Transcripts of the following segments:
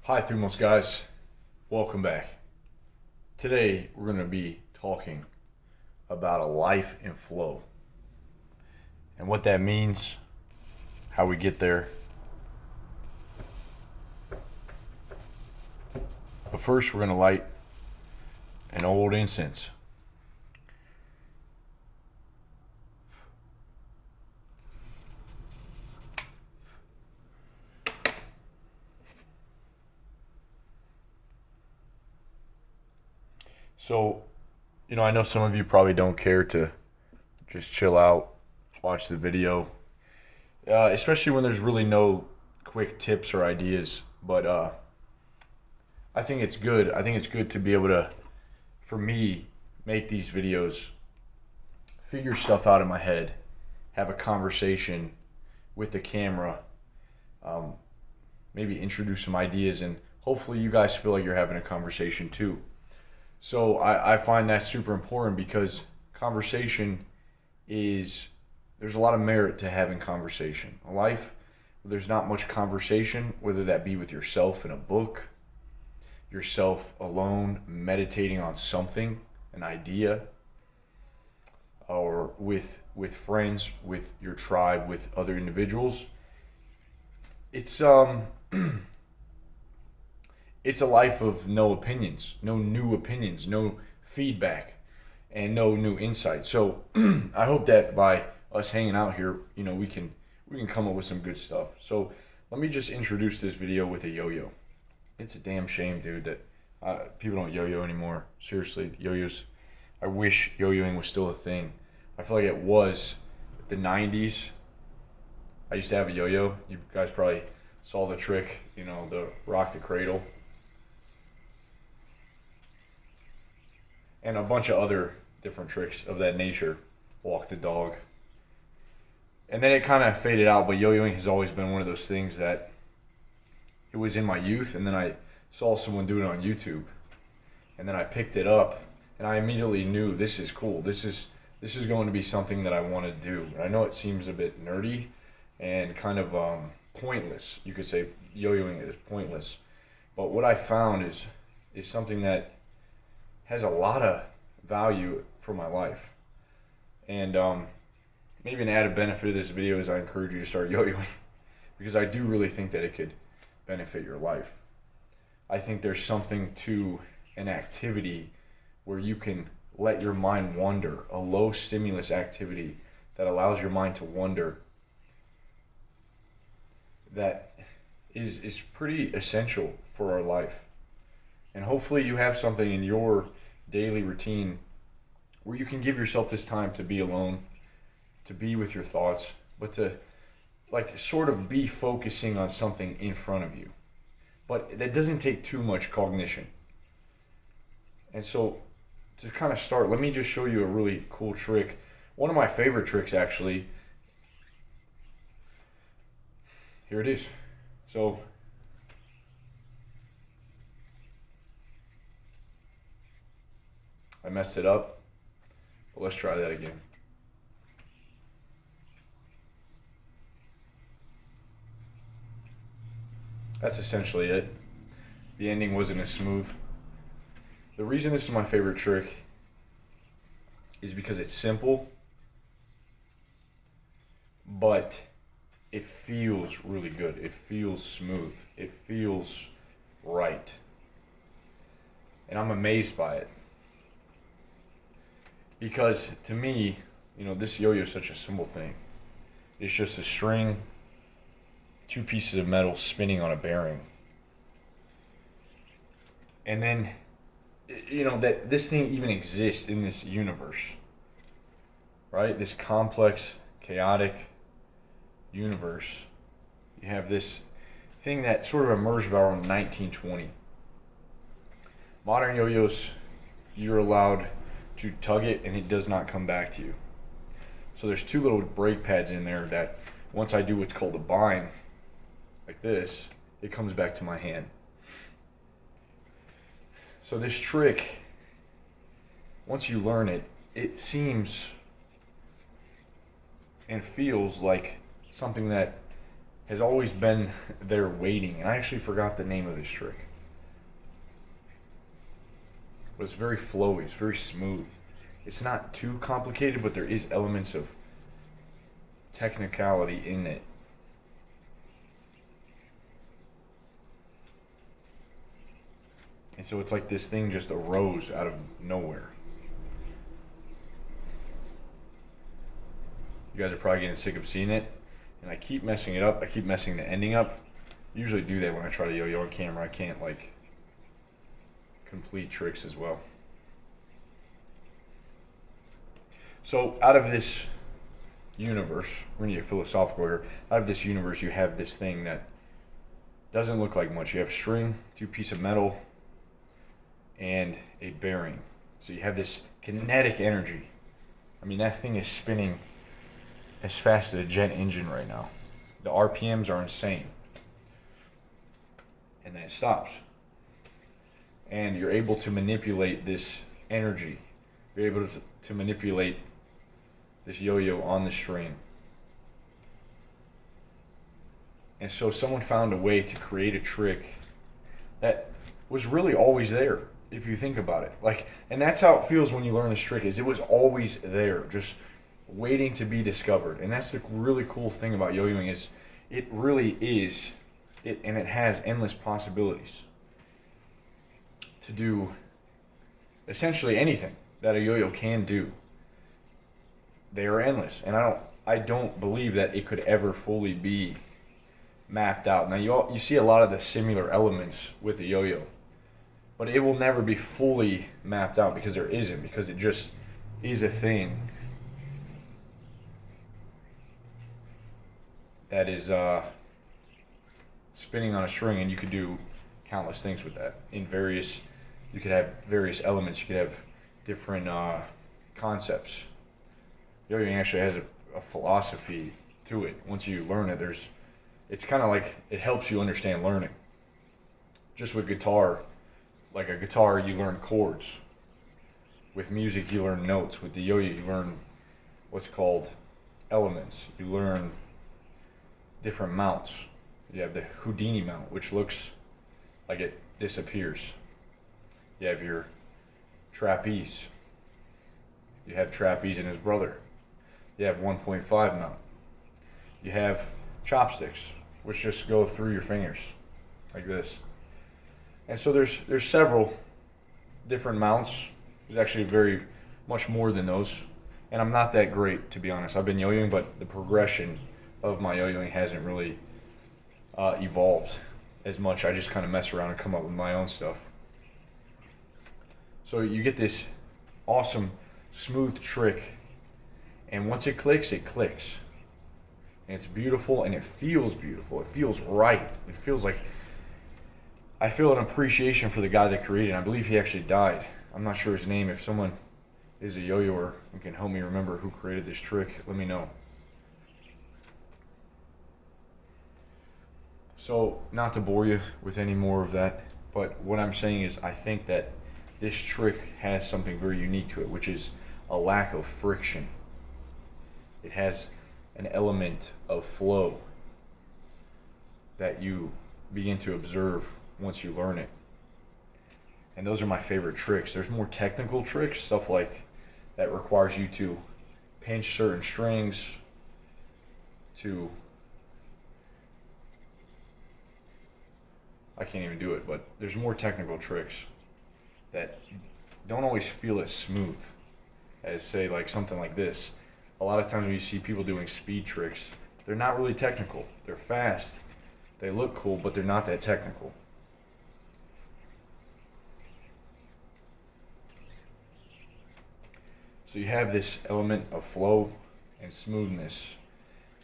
Hi, Thumos guys. Welcome back. Today we're going to be talking about a life in flow and what that means, how we get there. But first, we're going to light an old incense. So, I know some of you probably don't care to just chill out, watch the video, especially when there's really no quick tips or ideas. But I think it's good. I think it's good to be able to, for me, make these videos, figure stuff out in my head, have a conversation with the camera, maybe introduce some ideas, and hopefully you guys feel like you're having a conversation too. So I find that super important because there's a lot of merit to having conversation. A life where there's not much conversation, whether that be with yourself in a book, yourself alone meditating on something, an idea, or with friends, with your tribe, with other individuals. It's it's a life of no opinions, no new opinions, no feedback, and no new insight. So I hope that by us hanging out here, we can come up with some good stuff. So let me just introduce this video with a yo-yo. It's a damn shame, dude, that people don't yo-yo anymore. Seriously, yo-yos. I wish yo-yoing was still a thing. I feel like it was the 90s. I used to have a yo-yo. You guys probably saw the trick, the rock the cradle. And a bunch of other different tricks of that nature. Walk the dog. And then it kind of faded out, but yo-yoing has always been one of those things that it was in my youth, and then I saw someone do it on YouTube. And then I picked it up, and I immediately knew this is cool. This is going to be something that I want to do. I know it seems a bit nerdy and kind of pointless. You could say yo-yoing is pointless. But what I found is something that has a lot of value for my life. And maybe an added benefit of this video is I encourage you to start yo-yoing because I do really think that it could benefit your life. I think there's something to an activity where you can let your mind wander, a low stimulus activity that allows your mind to wander, that is pretty essential for our life. And hopefully you have something in your daily routine where you can give yourself this time to be alone, to be with your thoughts, but to sort of be focusing on something in front of you. But that doesn't take too much cognition. And so to kind of start, let me just show you a really cool trick. One of my favorite tricks, actually. Here it is. So I messed it up, but let's try that again. That's essentially it. The ending wasn't as smooth. The reason this is my favorite trick is because it's simple, but it feels really good. It feels smooth. It feels right. And I'm amazed by it. Because to me, this yo-yo is such a simple thing. It's just a string, two pieces of metal spinning on a bearing. And then, that this thing even exists in this universe, right? This complex, chaotic universe. You have this thing that sort of emerged around 1920. Modern yo-yos, you're allowed to tug it and it does not come back to you. So there's two little brake pads in there that once I do what's called a bind, like this, it comes back to my hand. So this trick, once you learn it, it seems and feels like something that has always been there waiting. And I actually forgot the name of this trick. But it's very flowy, it's very smooth. It's not too complicated, but there is elements of technicality in it. And so it's like this thing just arose out of nowhere. You guys are probably getting sick of seeing it. And I keep messing it up. I keep messing the ending up. Usually do that when I try to yo-yo on camera. I can't like complete tricks as well. So out of this universe, we're gonna get philosophical here. Out of this universe, you have this thing that doesn't look like much. You have string, 2 pieces of metal, and a bearing. So you have this kinetic energy. I mean, that thing is spinning as fast as a jet engine right now. The RPMs are insane. And then it stops. And you're able to manipulate this energy. You're able to manipulate this yo-yo on the string. And so someone found a way to create a trick that was really always there, if you think about it. Like, and that's how it feels when you learn this trick, is it was always there, just waiting to be discovered. And that's the really cool thing about yo-yoing, is it really is it, and it has endless possibilities to do essentially anything that a yo-yo can do. They are endless, and I don't believe that it could ever fully be mapped out. Now you see a lot of the similar elements with the yo-yo, but it will never be fully mapped out because there isn't, because it just is a thing that is spinning on a string, and you could do countless things with that. You could have various elements. You could have different concepts. Yo-yoing actually has a philosophy to it. Once you learn it, it's kind of like it helps you understand learning. Just with guitar, like a guitar, you learn chords. With music, you learn notes. With the yo-yo, you learn what's called elements. You learn different mounts. You have the Houdini mount, which looks like it disappears. You have your trapeze. You have trapeze and his brother. You have 1.5 mount. You have chopsticks, which just go through your fingers, like this. And so there's several different mounts. There's actually very much more than those. And I'm not that great, to be honest. I've been yo-yoing, but the progression of my yo-yoing hasn't really evolved as much. I just kind of mess around and come up with my own stuff. So you get this awesome, smooth trick, and once it clicks, it clicks. And it's beautiful, and it feels beautiful. It feels right. It feels like, I feel an appreciation for the guy that created it. I believe he actually died. I'm not sure his name. If someone is a yo-yoer and can help me remember who created this trick, let me know. So, not to bore you with any more of that, but what I'm saying is I think that this trick has something very unique to it, which is a lack of friction. It has an element of flow that you begin to observe once you learn it. And those are my favorite tricks. There's more technical tricks, stuff like that requires you to pinch certain strings, to, I can't even do it, but there's more technical tricks that don't always feel as smooth as, say, like something like this. A lot of times when you see people doing speed tricks, they're not really technical. They're fast, they look cool, but they're not that technical. So you have this element of flow and smoothness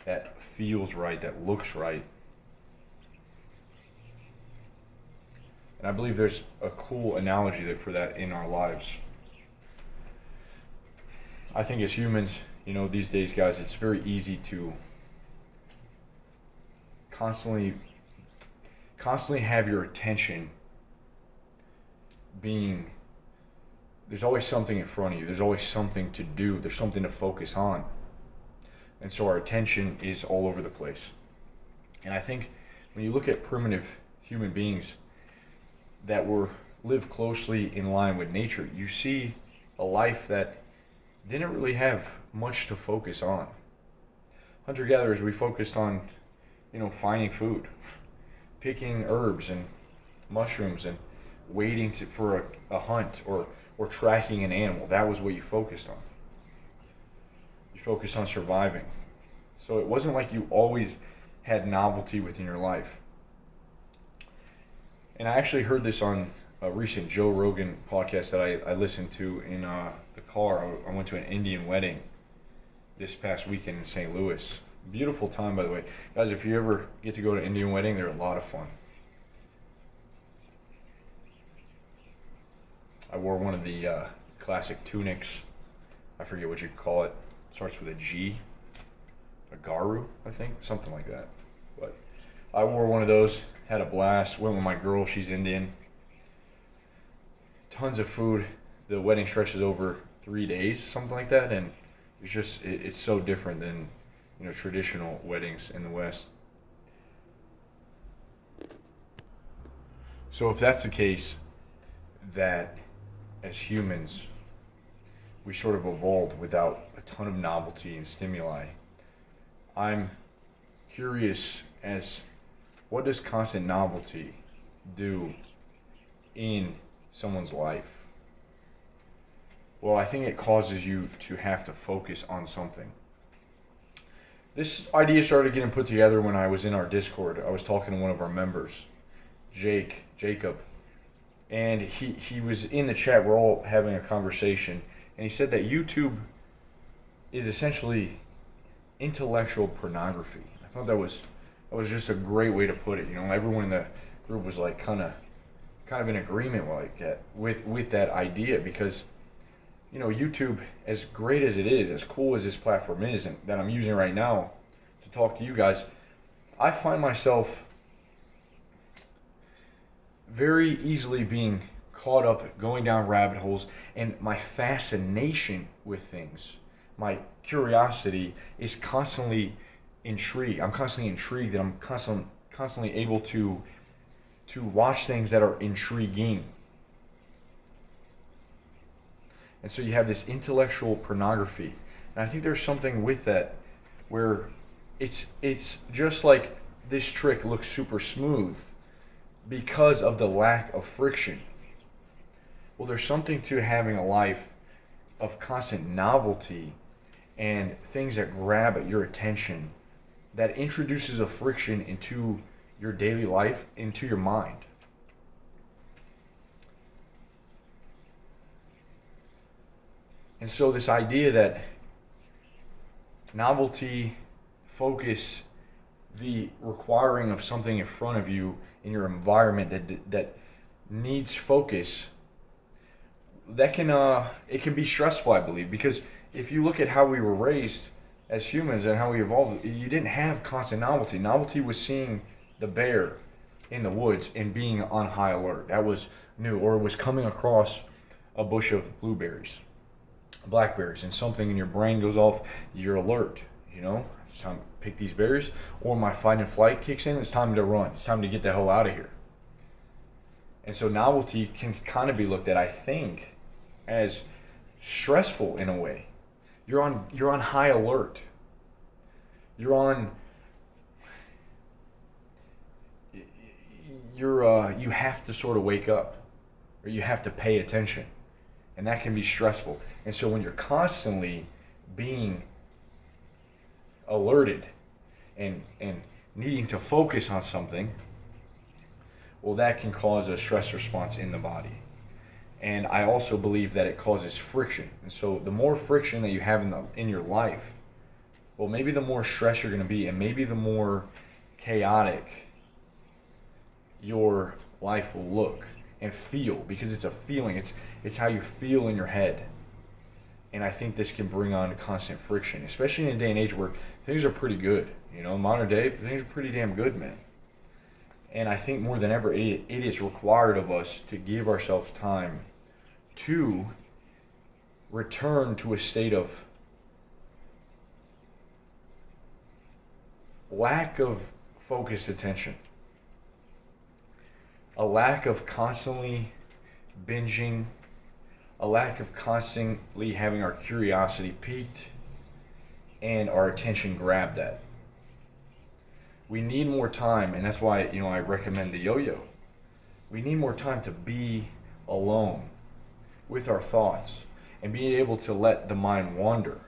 that feels right, that looks right. And I believe there's a cool analogy for that in our lives. I think as humans, these days, guys, it's very easy to constantly have your attention being, there's always something in front of you. There's always something to do. There's something to focus on. And so our attention is all over the place. And I think when you look at primitive human beings that live closely in line with nature, you see a life that didn't really have much to focus on. Hunter gatherers, we focused on, finding food, picking herbs and mushrooms, and waiting for a hunt, or tracking an animal. That was what you focused on. You focused on surviving. So it wasn't like you always had novelty within your life. And I actually heard this on a recent Joe Rogan podcast that I listened to in the car. I went to an Indian wedding this past weekend in St. Louis. Beautiful time, by the way. Guys, if you ever get to go to an Indian wedding, they're a lot of fun. I wore one of the classic tunics. I forget what you call it. It starts with a G. A garu, I think. Something like that. But I wore one of those. Had a blast. Went with my girl. She's Indian. Tons of food. The wedding stretches over 3 days, something like that. And it's so different than, traditional weddings in the West. So if that's the case, that as humans, we sort of evolved without a ton of novelty and stimuli, I'm curious as what does constant novelty do in someone's life? Well, I think it causes you to have to focus on something. This idea started getting put together when I was in our Discord. I was talking to one of our members, Jacob, and he was in the chat. We're all having a conversation, and he said that YouTube is essentially intellectual pornography. I thought that was just a great way to put it. Everyone in the group was like kind of in agreement with that idea, because YouTube, as great as it is, as cool as this platform is, and that I'm using right now to talk to you guys, I find myself very easily being caught up, going down rabbit holes, and my fascination with things, my curiosity is constantly intrigued. I'm constantly intrigued, and I'm constantly able to watch things that are intriguing. And so you have this intellectual pornography. And I think there's something with that where it's just like this trick looks super smooth because of the lack of friction. Well, there's something to having a life of constant novelty and things that grab at your attention that introduces a friction into your daily life, into your mind. And so this idea that novelty, focus, the requiring of something in front of you in your environment that needs focus, that it can be stressful, I believe, because if you look at how we were raised as humans and how we evolved, you didn't have constant novelty. Novelty was seeing the bear in the woods and being on high alert. That was new. Or it was coming across a bush of blueberries, blackberries, and something in your brain goes off, you're alert. It's time to pick these berries, or my fight and flight kicks in, it's time to run. It's time to get the hell out of here. And so novelty can kind of be looked at, I think, as stressful in a way. You're on high alert. You have to sort of wake up, or you have to pay attention, and that can be stressful. And so when you're constantly being alerted and needing to focus on something, well, that can cause a stress response in the body. And I also believe that it causes friction. And so the more friction that you have in your life, well, maybe the more stressed you're going to be, and maybe the more chaotic your life will look and feel, because it's a feeling. It's how you feel in your head. And I think this can bring on constant friction, especially in a day and age where things are pretty good. Modern day, things are pretty damn good, man. And I think more than ever, it is required of us to give ourselves time to return to a state of lack of focused attention. A lack of constantly binging, a lack of constantly having our curiosity piqued and our attention grabbed at. We need more time, and that's why, I recommend the yo-yo. We need more time to be alone with our thoughts and being able to let the mind wander.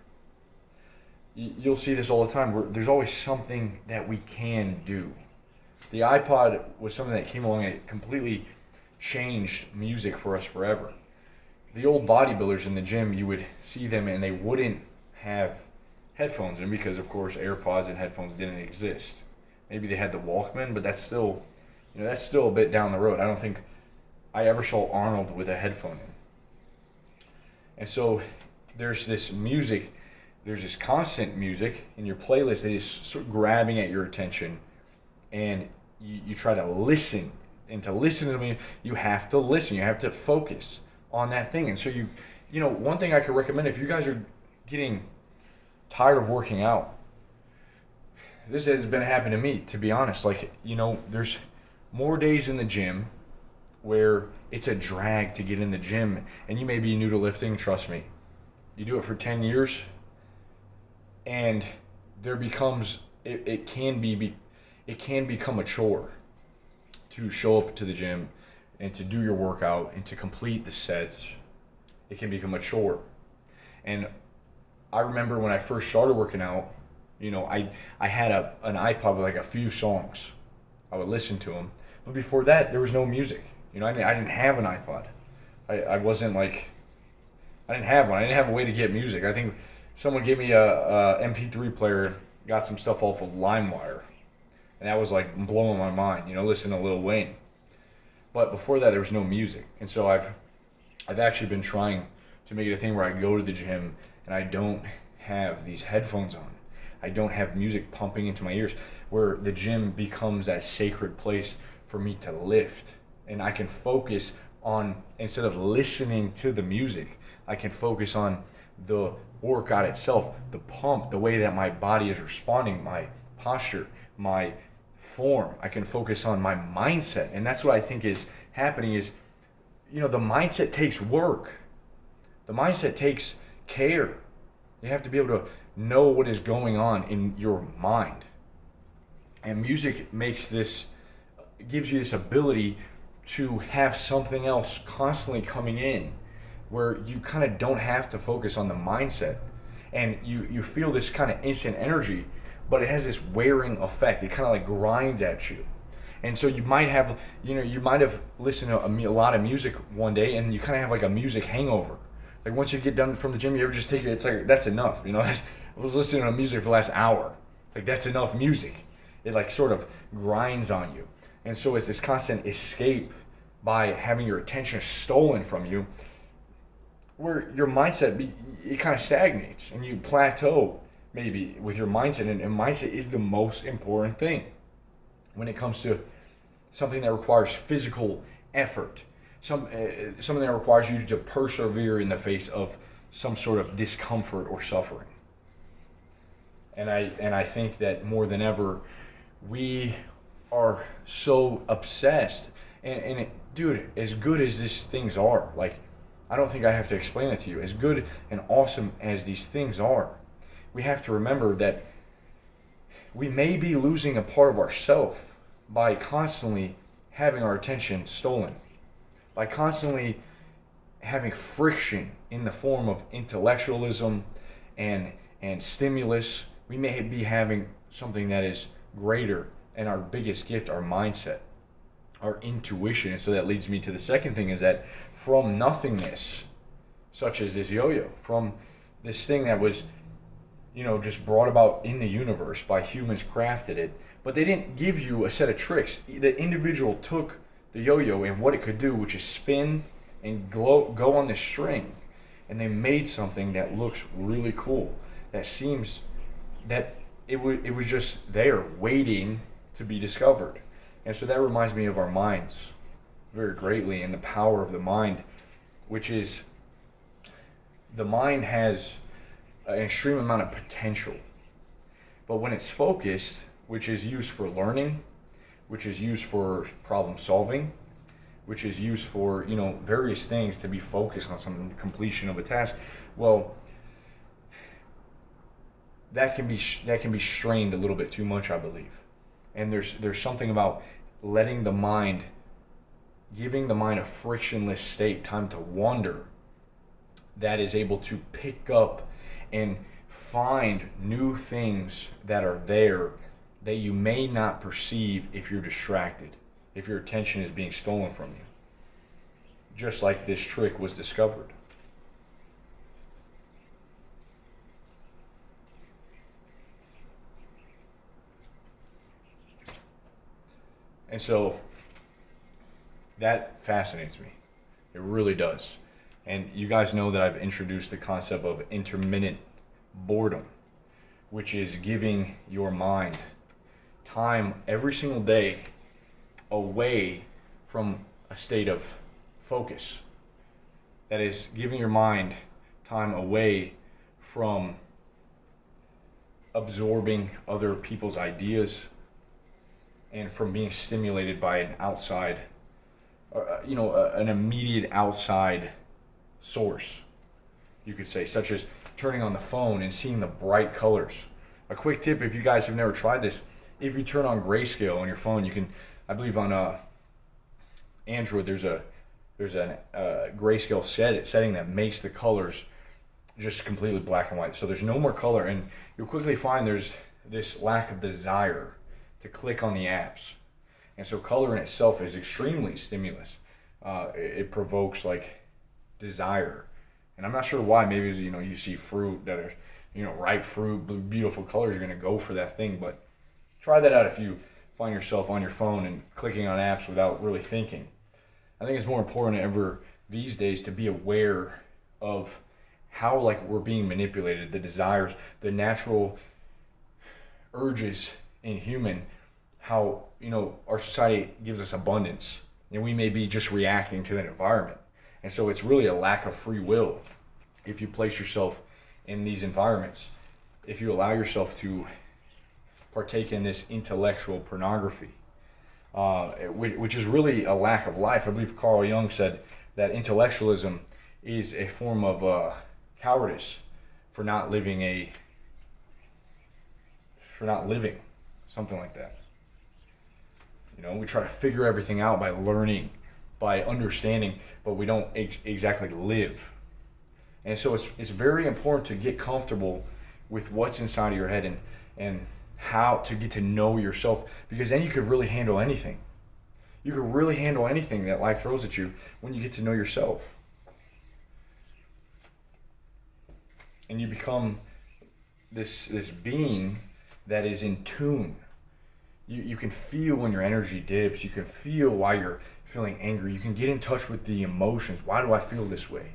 You'll see this all the time. There's always something that we can do. The iPod was something that came along and it completely changed music for us forever. The old bodybuilders in the gym, you would see them and they wouldn't have headphones in because, of course, AirPods and headphones didn't exist. Maybe they had the Walkman, but that's still a bit down the road. I don't think I ever saw Arnold with a headphone in. And so there's this music, there's this constant music in your playlist that is sort of grabbing at your attention, and you try to listen. And to listen to me, you have to listen. You have to focus on that thing. And so one thing I could recommend if you guys are getting tired of working out, this has been happening to me, to be honest. There's more days in the gym where it's a drag to get in the gym, and you may be new to lifting, trust me. You do it for 10 years, and there becomes, it can become a chore to show up to the gym and to do your workout and to complete the sets. It can become a chore. And I remember when I first started working out, I had an iPod with a few songs. I would listen to them. But before that, there was no music. I didn't have an iPod. I didn't have one. I didn't have a way to get music. I think someone gave me a MP3 player, got some stuff off of LimeWire. And that was blowing my mind, listening to Lil Wayne. But before that, there was no music. And so I've actually been trying to make it a thing where I go to the gym and I don't have these headphones on. I don't have music pumping into my ears, where the gym becomes that sacred place for me to lift. And I can focus on, instead of listening to the music, I can focus on the workout itself, the pump, the way that my body is responding, my posture, my form. I can focus on my mindset. And that's what I think is happening is, the mindset takes work. The mindset takes care. You have to be able to know what is going on in your mind. And music gives you this ability to have something else constantly coming in where you kind of don't have to focus on the mindset. And you feel this kind of instant energy, but it has this wearing effect. It kind of grinds at you. And so you might have listened to a lot of music one day and you kind of have a music hangover. Once you get done from the gym, you ever just take it, it's that's enough. I was listening to music for the last hour. It's that's enough music. It sort of grinds on you. And so it's this constant escape by having your attention stolen from you, where your mindset, it kind of stagnates and you plateau maybe with your mindset. And mindset is the most important thing when it comes to something that requires physical effort, something that requires you to persevere in the face of some sort of discomfort or suffering. And I think that more than ever, we are so obsessed. And dude, as good as these things are, I don't think I have to explain it to you. As good and awesome as these things are, we have to remember that we may be losing a part of ourselves by constantly having our attention stolen, by constantly having friction in the form of intellectualism and stimulus. We may be having something that is greater, and our biggest gift, our mindset, our intuition. And so that leads me to the second thing, is that from nothingness, such as this yo-yo, from this thing that was, just brought about in the universe by humans, crafted it, but they didn't give you a set of tricks. The individual took the yo-yo and what it could do, which is spin and go on the string, and they made something that looks really cool, that seems that it was just there waiting to be discovered. And so that reminds me of our minds very greatly, and the power of the mind, which is, the mind has an extreme amount of potential, but when it's focused, which is used for learning, which is used for problem solving, which is used for, various things to be focused on some completion of a task. Well, that can be strained a little bit too much, I believe. And there's something about letting the mind, giving the mind a frictionless state, time to wander, that is able to pick up and find new things that are there that you may not perceive if you're distracted, if your attention is being stolen from you. Just like this trick was discovered. And so that fascinates me. It really does. And you guys know that I've introduced the concept of intermittent boredom, which is giving your mind time every single day away from a state of focus. That is, giving your mind time away from absorbing other people's ideas and from being stimulated by an outside, an immediate outside source, you could say, such as turning on the phone and seeing the bright colors. A quick tip, if you guys have never tried this, if you turn on grayscale on your phone, you can, I believe on Android, there's a grayscale setting that makes the colors just completely black and white. So there's no more color, and you'll quickly find there's this lack of desire to click on the apps. And so color in itself is extremely stimulus. It provokes like desire. And I'm not sure why. Maybe you see fruit that are, ripe fruit, beautiful colors, you're going to go for that thing. But try that out if you find yourself on your phone and clicking on apps without really thinking. I think it's more important than ever these days to be aware of how we're being manipulated, the desires, the natural urges in human, how our society gives us abundance and we may be just reacting to that environment. And so it's really a lack of free will if you place yourself in these environments, if you allow yourself to partake in this intellectual pornography, which is really a lack of life. I believe Carl Jung said that intellectualism is a form of cowardice for not living, something like that. We try to figure everything out by learning, by understanding, but we don't exactly live. And so it's very important to get comfortable with what's inside of your head and how to get to know yourself, because then you could really handle anything. You could really handle anything that life throws at you when you get to know yourself. And you become this being that is in tune. You can feel when your energy dips. You can feel why you're feeling angry. You can get in touch with the emotions. Why do I feel this way?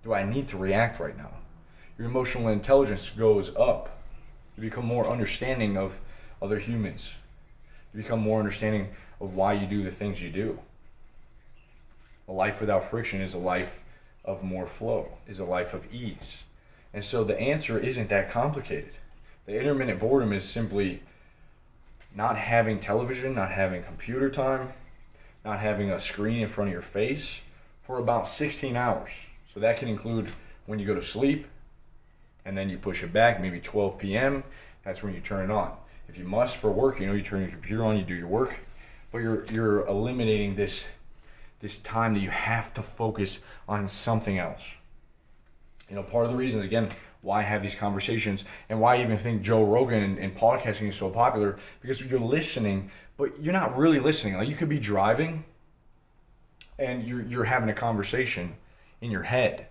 Do I need to react right now? Your emotional intelligence goes up. You become more understanding of other humans. You become more understanding of why you do the things you do. A life without friction is a life of more flow, is a life of ease. And so the answer isn't that complicated. The intermittent boredom is simply not having television, not having computer time, not having a screen in front of your face for about 16 hours. So that can include when you go to sleep, and then you push it back, maybe 12 p.m., that's when you turn it on. If you must for work, you turn your computer on, you do your work, but you're eliminating this time that you have to focus on something else. Part of the reasons, again, why I have these conversations and why I even think Joe Rogan and podcasting is so popular, because you're listening, but you're not really listening. Like, you could be driving and you're having a conversation in your head.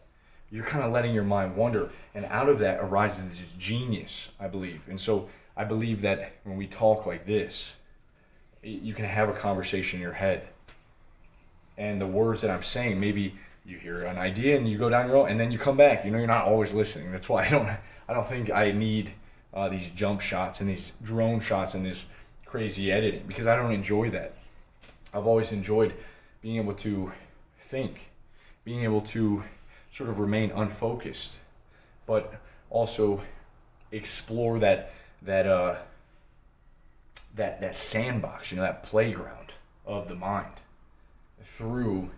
You're kind of letting your mind wander, and out of that arises this genius, I believe. And so I believe that when we talk like this, you can have a conversation in your head, and the words that I'm saying, maybe you hear an idea and you go down your own, and then you come back. You're not always listening. That's why I don't think I need these jump shots and these drone shots and this crazy editing, because I don't enjoy that. I've always enjoyed being able to think, being able to sort of remain unfocused, but also explore that that sandbox, that playground of the mind through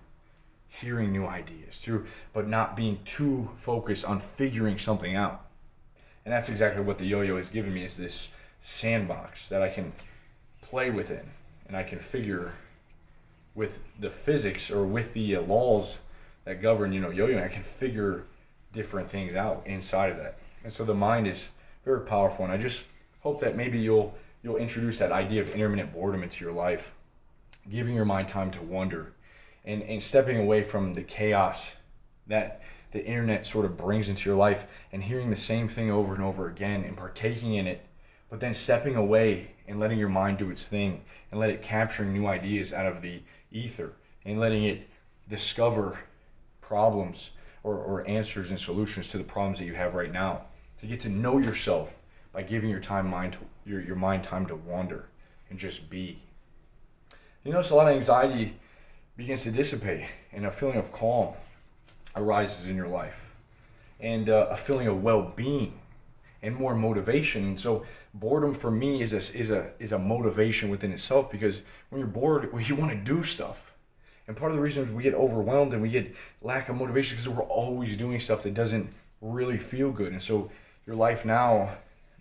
hearing new ideas, but not being too focused on figuring something out. And that's exactly what the yo-yo has given me, is this sandbox that I can play within, and I can figure with the physics or with the laws that govern, yo-yoing. I can figure different things out inside of that. And so the mind is very powerful, and I just hope that maybe you'll introduce that idea of intermittent boredom into your life, giving your mind time to wonder, and stepping away from the chaos that the internet sort of brings into your life, and hearing the same thing over and over again and partaking in it, but then stepping away and letting your mind do its thing and let it capturing new ideas out of the ether and letting it discover problems or answers and solutions to the problems that you have right now. To get to know yourself by giving your mind time to wander and just be. You notice a lot of anxiety begins to dissipate, and a feeling of calm arises in your life, and a feeling of well-being and more motivation. So boredom for me is a motivation within itself, because when you're bored, you want to do stuff. And part of the reason is we get overwhelmed and we get lack of motivation because we're always doing stuff that doesn't really feel good. And so your life now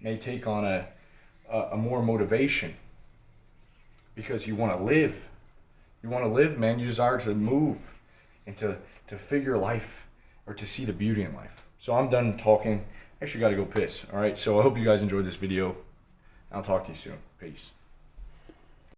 may take on a more motivation because you want to live. You want to live, man. You desire to move and to figure life, or to see the beauty in life. So I'm done talking. I actually got to go piss. All right. So I hope you guys enjoyed this video. I'll talk to you soon. Peace.